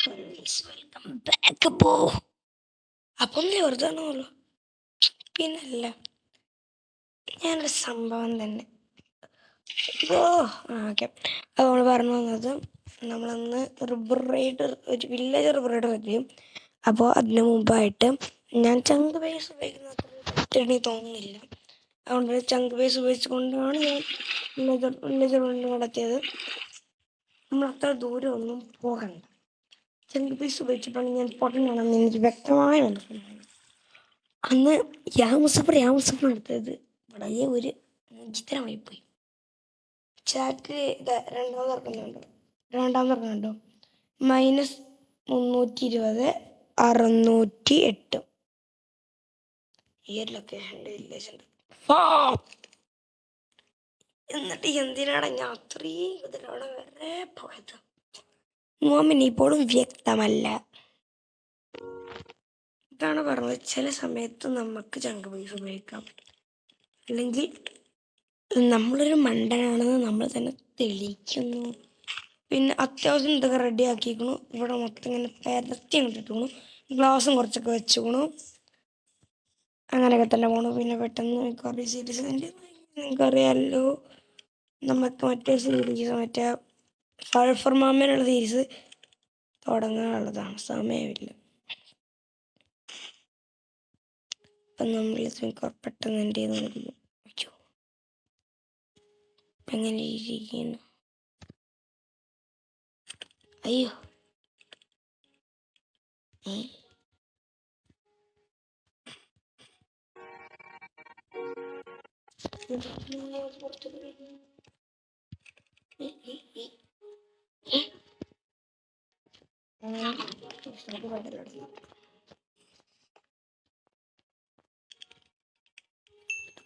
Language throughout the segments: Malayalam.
വെൽക്കം ബാക്ക് പോ. അപ്പം വെറുതാണല്ലോ. പിന്നല്ല, ഞാനൊരു സംഭവം തന്നെ. ഓക്കെ, നമ്മൾ പറഞ്ഞു വന്നത് നമ്മളന്ന് റിവർ റൈഡ്, ഒരു വില്ലേജ് റിവർ റൈഡ് പറ്റിയും. അപ്പോൾ അതിന് മുമ്പായിട്ട് ഞാൻ ചങ്ക് ബേസ് ഉപയോഗിക്കുന്നത് എനിക്ക് തോന്നുന്നില്ല. അതുകൊണ്ട് ചങ്ക് ബേസ് ഉപയോഗിച്ചുകൊണ്ടാണ് ഞാൻ വില്ലേജ് റൈഡ് നടത്തിയത്. നമ്മൾ അത്ര ദൂരമൊന്നും പോകണ്ട. ചങ്ക് ബേസ് ഉപയോഗിച്ചിട്ടാണ് ഞാൻ പൊട്ടനാണെന്ന് എനിക്ക് വ്യക്തമായി മനസ്സിലായി. അന്ന് യാമുസഫർ എടുത്തത് വളരെ ഒരു ചിത്രമായി പോയി. ചാറ്റിൽ രണ്ടാമത് -320 608 ഈ ഒരു ലൊക്കേഷൻ്റെ വില്ലേജ് ഉണ്ട്. എന്നിട്ട് എന്തിനാണ് ഞാൻ അത്രയും ഇതിലൂടെ വരെ പോയത്? മോമിന് ഇപ്പോഴും വ്യക്തമല്ല. ഇതാണ് പറഞ്ഞത്, ചില സമയത്ത് നമുക്ക് ചങ്ക് പൈസ ഉപയോഗിക്കാം, അല്ലെങ്കിൽ നമ്മളൊരു മണ്ടനാണെന്ന് നമ്മൾ തന്നെ തെളിയിക്കുന്നു. പിന്നെ അത്യാവശ്യം ഇതൊക്കെ റെഡി ആക്കിക്കണു. ഇവിടെ മൊത്തം ഇങ്ങനെ പരത്തി ഇട്ടിട്ടു, ഗ്ലാസും കുറച്ചൊക്കെ വെച്ചുക്കണു. അങ്ങനെയൊക്കെ തന്നെ പോണു. പിന്നെ പെട്ടെന്ന് കുറേ സീരീസ് നിങ്ങൾക്കറിയാമല്ലോ, നമുക്ക് മറ്റേ സീരീസ്, മറ്റേ സൾഫർ മാമേനുള്ള സീരീസ് തുടങ്ങാനുള്ളതാണ്. സമയമില്ല. അപ്പം നമ്മൾ പെട്ടെന്ന് എൻ്റെ നോക്കിക്കും. എങ്ങനെ ഇരിക്കുന്നു? അയ്യോ,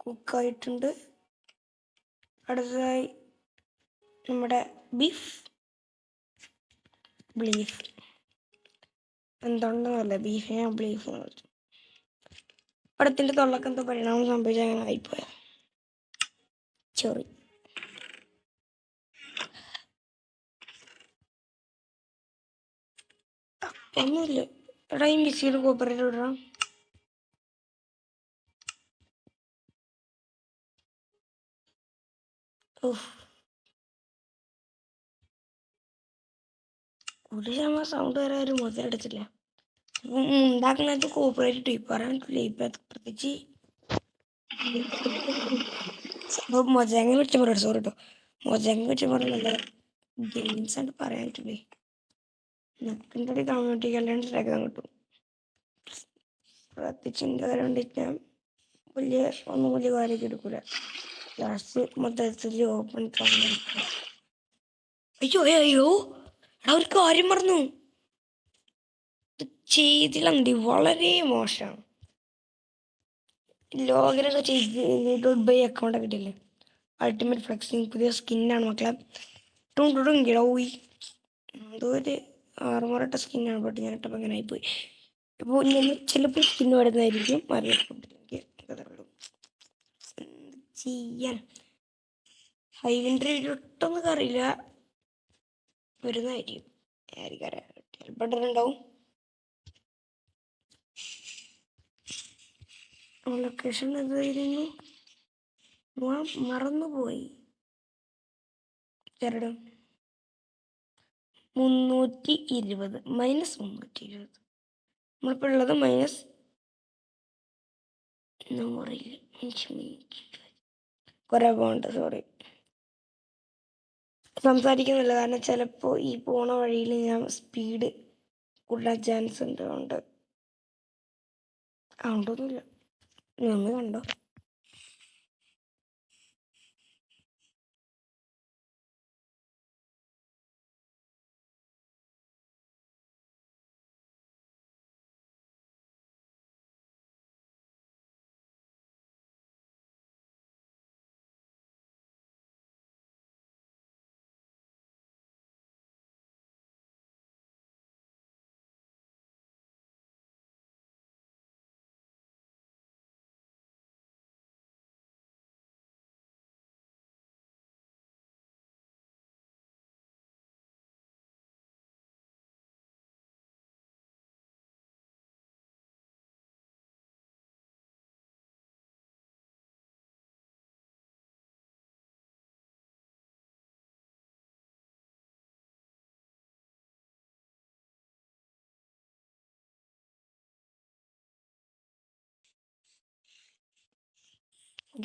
കുക്കായിട്ടുണ്ട്. അടുത്തതായി നമ്മുടെ ബീഫ് എന്തുണ്ടെന്നല്ല, ബീഫിനെ ബ്ലീഫ് എന്ന് വിളിച്ചു. പടത്തിൻ്റെ തൊള്ളക്ക് എന്തോ പരിണാമം സംഭവിച്ചാൽ അങ്ങനെ ആയിപ്പോയ ചെറി. ഒന്നുമില്ല. എടാ, ഈ മിക്സിയുടെ കോപ്പറേറ്റ് വിടണം. ഒരു ശതമാനം സൗണ്ട് വരെ ഒരു മുതലെടുത്തില്ല. ഉണ്ടാക്കുന്നത് കോപ്പറേറ്റ് ഇട്ടു. പറയാൻ പറ്റില്ല. ഇപ്പം പ്രത്യേകിച്ച് മൊജാങ്ങ കുറിച്ച് പറയാം. സോറി കേട്ടോ, മൊജാങ്ങ കുറിച്ച് പറയുന്നത് ഗെയിംസ് ആണ് പറയാൻ പറ്റില്ലേ. നക്കിൻ്റെ ഒരു കമ്മ്യൂണിറ്റിക്ക് എല്ലാം ഉണ്ടാക്കാൻ കിട്ടും. പ്രത്യേകിച്ച് എൻ്റെ കാര്യം കൊണ്ടിട്ട് വലിയ കാര്യമൊക്കെ എടുക്കൂല. ലാസ്റ്റ് മൊത്തത്തിൽ ഓപ്പൺ അയ്യോ എടാ, ഒരു കാര്യം പറഞ്ഞു ചെയ്തില്ല. വളരെ മോശമാണ്. ലോഗിനൊക്കെ ചെയ്ത് ബൈ അക്കൗണ്ടൊക്കെ കിട്ടില്ലേ. അൾട്ടിമേറ്റ് ഫ്ലെക്സിങ് പുതിയ സ്കിന്നാണ് മക്കളെ. പോയി എന്തോ ഒരു ആറുമാറിട്ട സ്കിന്നാണ്. ബട്ട് ഞാൻ ഇട്ടപ്പോൾ അങ്ങനെ ആയിപ്പോയി. ഇപ്പോൾ നമ്മൾ ചിലപ്പോൾ സ്കിന്ന് വരുന്നതായിരിക്കും. ചെയ്യാൻ 500 ഇട്ടൊന്നും അറിയില്ല, വരുന്നതായിരിക്കും. ചിലപ്പോൾ ഉണ്ടാവും. ലൊക്കേഷൻ എന്തായിരുന്നു മറന്നുപോയി. 320 -320. നമ്മളിപ്പോൾ ഉള്ളത് കുറേ പോകണ്ട. സോറി, സംസാരിക്കുന്നില്ല കാരണം ചിലപ്പോൾ ഈ പോണ വഴിയിൽ ഞാൻ സ്പീഡ് കൂട്ടാൻ ചാൻസ് ഉണ്ട്. അതുകൊണ്ടൊന്നുമില്ല. നമ്മൾ കണ്ടോ.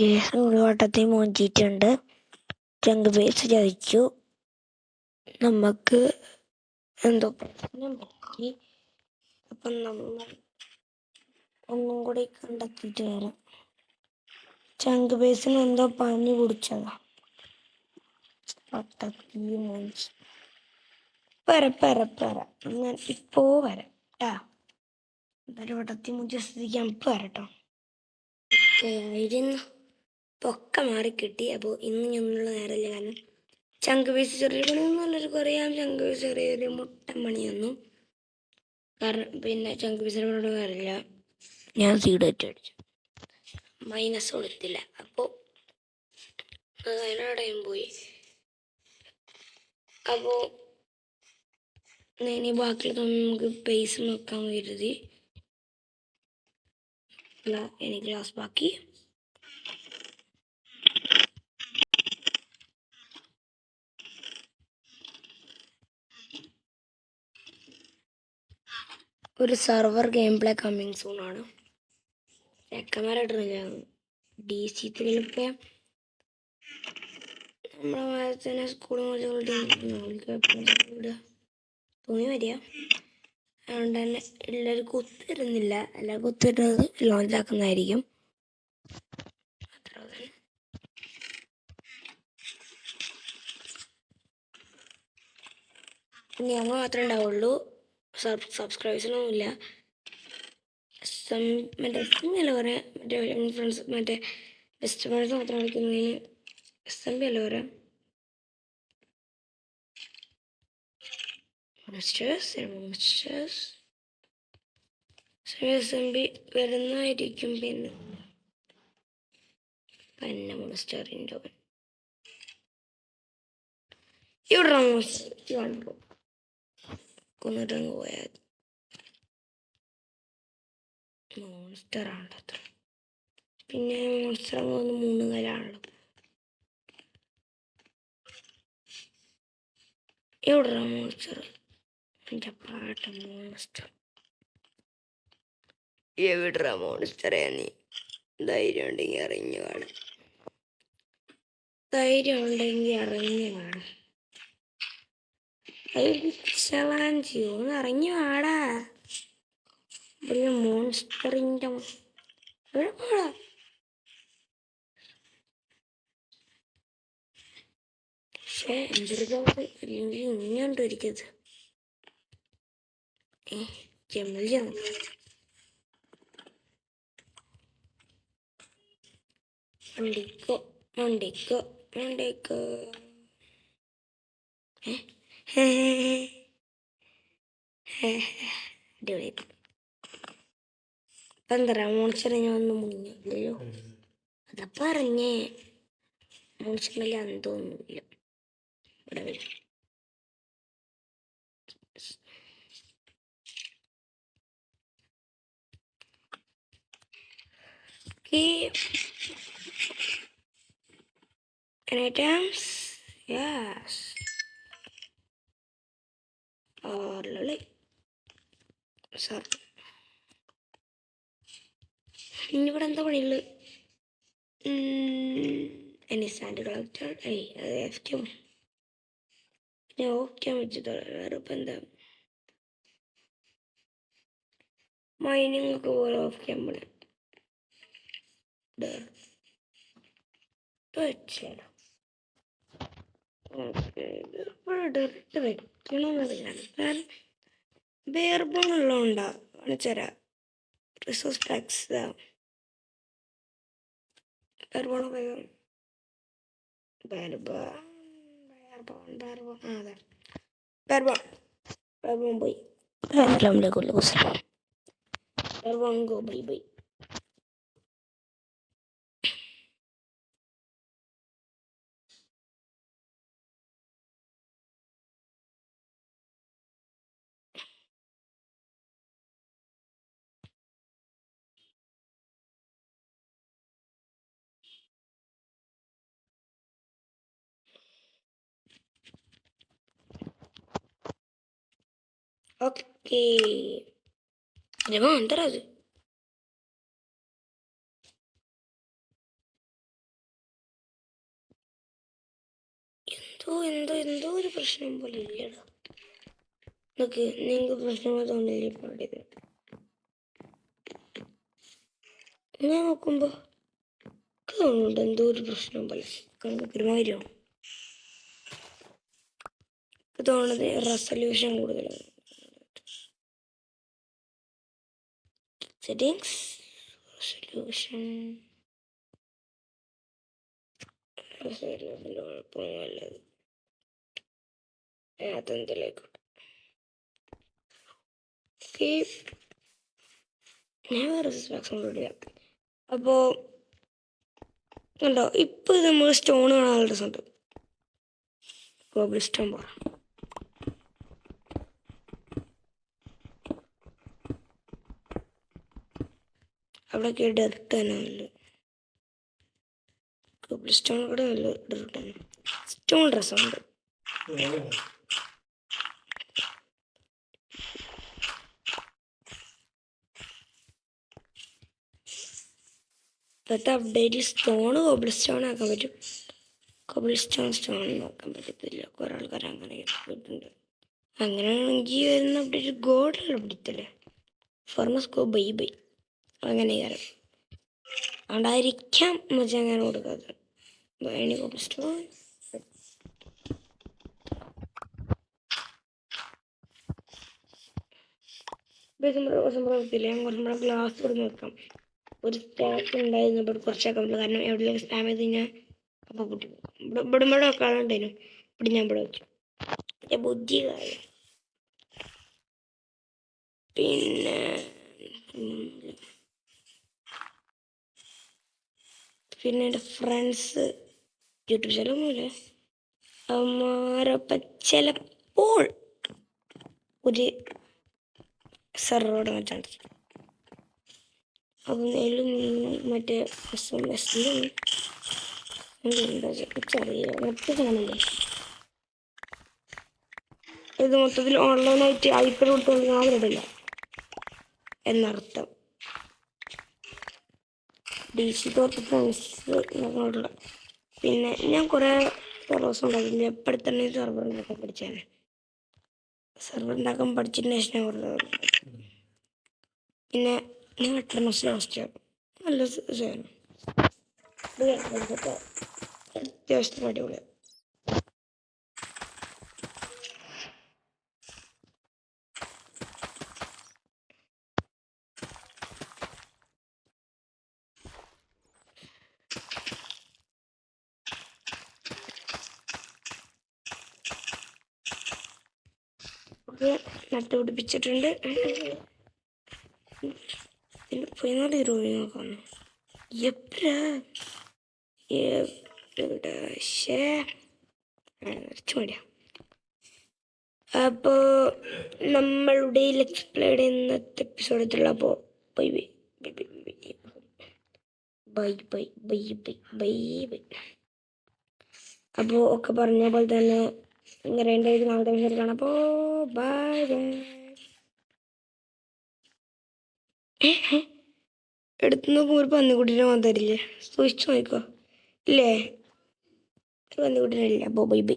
ഗ്യാസ് ഒരു വട്ടത്തിൽ മൂഞ്ചിയിട്ടുണ്ട്. ചങ്ക് ബേസ് ചതിച്ചു. നമുക്ക് എന്തോ പ്രശ്നം പറ്റി. അപ്പം നമ്മൾ ഒന്നും കൂടി കണ്ടെത്തിയിട്ട് വരാം. ചങ്ക് ബേസിന് എന്തോ പനി പിടിച്ചതാ. വട്ടത്തിൽ മൂഞ്ചി. ഞാൻ ഇപ്പോ വരാം ട്ടാ. എന്തായാലും വട്ടത്തിൽ മൂഞ്ച സ്ഥിതിക്ക് ഇപ്പം വരട്ടോ. ആയിരുന്നു പൊക്ക മാറിക്കിട്ടി. അപ്പോൾ ഇന്ന് ഞങ്ങളുള്ള നേരമില്ല. കാരണം ചങ്ക് പീസ് ചെറിയ പണിയൊന്നും എല്ലാവർക്കും അറിയാം. ചങ്ക് പീസ് ചെറിയൊരു മുട്ടൻ പണിയൊന്നും. കാരണം പിന്നെ ചങ്ക് പീസിനെ കൊണ്ട് കാര്യമില്ല. ഞാൻ സീഡ് വെച്ച് അടിച്ചു, മൈനസ് കൊടുത്തില്ല. അപ്പോൾ അതിനോടെയും പോയി. അപ്പോൾ ഇനി ബാക്കിയുള്ളതൊന്നും നമുക്ക് പേസ് നോക്കാൻ കരുതി. എനിക്ക് ഗ്ലാസ് ബാക്കി. ഒരു server game play coming soon ആണ്. ചെക്കന്മാരായിട്ടില്ല. DC3 നമ്മളെ മാനത്തിന് സ്കൂളും തോന്നി വരിക. അതുകൊണ്ട് തന്നെ എല്ലാവർക്കും ഒത്തിരുന്നില്ല. എല്ലാവർക്കും ഒത്തിരുന്നത് ലോഞ്ച് ആക്കുന്നതായിരിക്കും. അത്ര തന്നെ. ഞങ്ങൾ മാത്രമേ ഉണ്ടാവുള്ളൂ. സബ്സ്ക്രൈബേഴ്സിനൊന്നുമില്ല. മറ്റേ അല്ല പറയാം, മറ്റേ ഫ്രണ്ട്സ് മറ്റേ ബെസ്റ്റ് ഫ്രണ്ട്സ് മാത്രം കളിക്കുന്നതിന് SMB അല്ല പറയാം. SMB വരുന്നതായിരിക്കും. പിന്നെ മോൺസ്റ്ററിൻ്റെ ഇവിടെ മോൺസ്റ്റർ കൊന്നിട്ടങ്ങ് പോയാൽ മോൺസ്റ്ററാണല്ലോ അത്ര. പിന്നെ മോൺസ്റ്റർ അങ്ങ് വന്ന് 3 കലാണല്ലോ. എവിടെ മോൺസ്റ്റർ? എൻ്റെ പാട്ട മോൺസ്റ്റർ എവിടാ മോൺസ്റ്ററെ? നീ ധൈര്യം ഉണ്ടെങ്കിൽ അറിഞ്ഞു കാണും. ധൈര്യം ഉണ്ടെങ്കിൽ അറിഞ്ഞു കാണും. ചലാഞ്ചിയോ ഒന്ന് അറിഞ്ഞു വാടാ. ഒരു മോൺസ്റ്ററിൻ്റെ പക്ഷേ എന്തൊരു ഇങ്ങോട്ടിരിക്കത് ചെമ്മല്ലാണ്. മണ്ടിക്കോ മണ്ടിക്കോ മണ്ടിക്കോ. അടിപൊളി. ഇപ്പം എന്താ മോൺസ്റ്റർ ഞാൻ ഒന്നും മുങ്ങില്ലല്ലോ. അതാ പറഞ്ഞേ, മോൺസ്റ്ററിൽ അന്തോന്നുമില്ല. ഇവിടെ വരും. Items, yes. Lolly. Sorry. ഇവിടെ എന്താ പണിയുള്ളത്? any sand collected? FTM. പിന്നെ ഓക്കെ വെച്ചിട്ട് വേറെ ഇപ്പം എന്താ മൈനിങ് ഒക്കെ പോലെ ഓഫ് ക്യാമ്പ് വെച്ചാലോ. ഓക്കെ, ഡയറക്റ്റ് വെക്കണമെന്നറിയാണ്. കാരണം ബെയർബോണുള്ളതുകൊണ്ടാ കാണിച്ചുതരാ. റിസോഴ്സ് ടാക്സ് ബെയർബോൺ ഉപയോഗം. ബെയർബോൺ പോയി. Barebone go bye bye. Okay, Rama എന്തരാ അത്? എന്തോ ഒരു പ്രശ്നം പോലെ ഇല്ലടാ. നോക്ക്, നിങ്ങൾക്ക് പ്രശ്നങ്ങൾ തോന്നില്ലേ പാടിയത്? ഞാൻ നോക്കുമ്പോൾ തോന്നുന്നുണ്ട് എന്തോ ഒരു പ്രശ്നം പോലെ. പെരുമാറിയോ തോന്നുന്നത് റെസൊല്യൂഷൻ കൂടുതലാണ്. സെറ്റിങ്സ്, റെസൊല്യൂഷൻ, കുഴപ്പമൊന്നുമല്ലത്. അതെന്തിലേക്കോട്ടെ. ഞാൻ വേറെ ചെയ്യാം. അപ്പോൾ കണ്ടോ, ഇപ്പോൾ ഇത് നമ്മൾ സ്റ്റോൺ കാണാനുള്ള രസമുണ്ട്. കോബിൾ സ്റ്റോൺ പറ അവിടെയൊക്കെ ഡെർട്ട് തന്നെ നല്ല കോബിൾ സ്റ്റോൺ കൂടെ നല്ല ഡെർട്ട് തന്നെ. സ്റ്റോൺ രസമുണ്ട്. ഇപ്പോഴത്തെ അപ്ഡേറ്റിൽ സ്റ്റോൺ കോബിൾ സ്റ്റോൺ ആക്കാൻ പറ്റും. കോബിൾ സ്റ്റോൺ ആക്കാൻ പറ്റത്തില്ല. കുറേ ആൾക്കാർ അങ്ങനെ പോയിട്ടുണ്ട്. അങ്ങനെയാണെങ്കിൽ വരുന്ന അപ്ഡേറ്റ് ഗോൾഡ് അപ്ഡേറ്റല്ലേ? ഫർമസ്കോ ബൈ അങ്ങനെ കയറും. അതുകൊണ്ടായിരിക്കാം മച്ചാൻ അങ്ങനെ കൊടുക്കാത്തത്. ഇനി കോബിൾ സ്റ്റോൺ സംഭവത്തില്ല. ഞാൻ കുറച്ചും ഗ്ലാസ് കൊടുത്ത് വെക്കാം. ഒരു സ്റ്റാക്ക് ഉണ്ടായിരുന്നു, ഇവിടെ കുറച്ചൊക്കെ ഉള്ളു. കാരണം എവിടെയെങ്കിലും സ്പാം ചെയ്ത് കഴിഞ്ഞാൽ അപ്പോൾ പൊട്ടി പോകും. ഇവിടെ വെക്കാനുണ്ടായിരുന്നു. ഇവിടെ ഞാൻ ഇവിടെ വെച്ചു. എൻ്റെ ബുദ്ധി കാര്യം. പിന്നെ എൻ്റെ ഫ്രണ്ട്സ് യൂട്യൂബ് ചാനലൊന്നുമില്ല. അവന്മാരൊപ്പം ചിലപ്പോൾ ഒരു സെർവറോട് വെച്ചാണ്. അതൊന്നും മറ്റേ SMS ചെറിയ മറ്റേ സാധനമല്ലേ ഇത്. മൊത്തത്തിൽ ഓൺലൈനായിട്ട് ഐപ്പഡ് കൊടുത്തുകൊണ്ട് ഞാനിടില്ല എന്നർത്ഥം. DC തോർത്ത് ഫ്രണ്ട്സ് ഞങ്ങളുടെ. പിന്നെ ഞാൻ കുറേ സെർവേഴ്സ് ഉണ്ടാക്കില്ല. എപ്പോഴും തന്നെ സെർവർ ഉണ്ടാക്കാൻ പഠിച്ചാണ്. സെർവർ ഉണ്ടാക്കാൻ പഠിച്ചതിന് ശേഷം ഞാൻ കുറേ. പിന്നെ ഞാൻ എട്ടർമസ് ലാസ്റ്റ് നല്ല സാധനം. അത്യാവശ്യത്തിന് അടിപൊളിയാണ്. നട്ട് പിടിപ്പിച്ചിട്ടുണ്ട്. പിന്നെ 14 രൂപ നോക്കാണ്. മടിയാ. അപ്പോൾ നമ്മളുടെ ലെറ്റ്സ് പ്ലേയുടെ ഇന്നത്തെ എപ്പിസോഡത്തിലുള്ള അപ്പോൾ bye bye bye bye bye bye bye bye bye. അപ്പോൾ ഒക്കെ പറഞ്ഞ പോലെ തന്നെ ഇങ്ങനെ നാളത്തെ വിഷയം കാണാം. അപ്പോൾ ബൈ ബൈ. എടുത്തു നോക്കുമ്പോൾ ഒരു പന്നിക്കുട്ടീനെ വന്നില്ലേ? സൂക്ഷിച്ചു നോക്കോ ഇല്ലേ? പന്നിക്കുട്ടീനില്ല. അപ്പോൾ ബൈ ബൈ.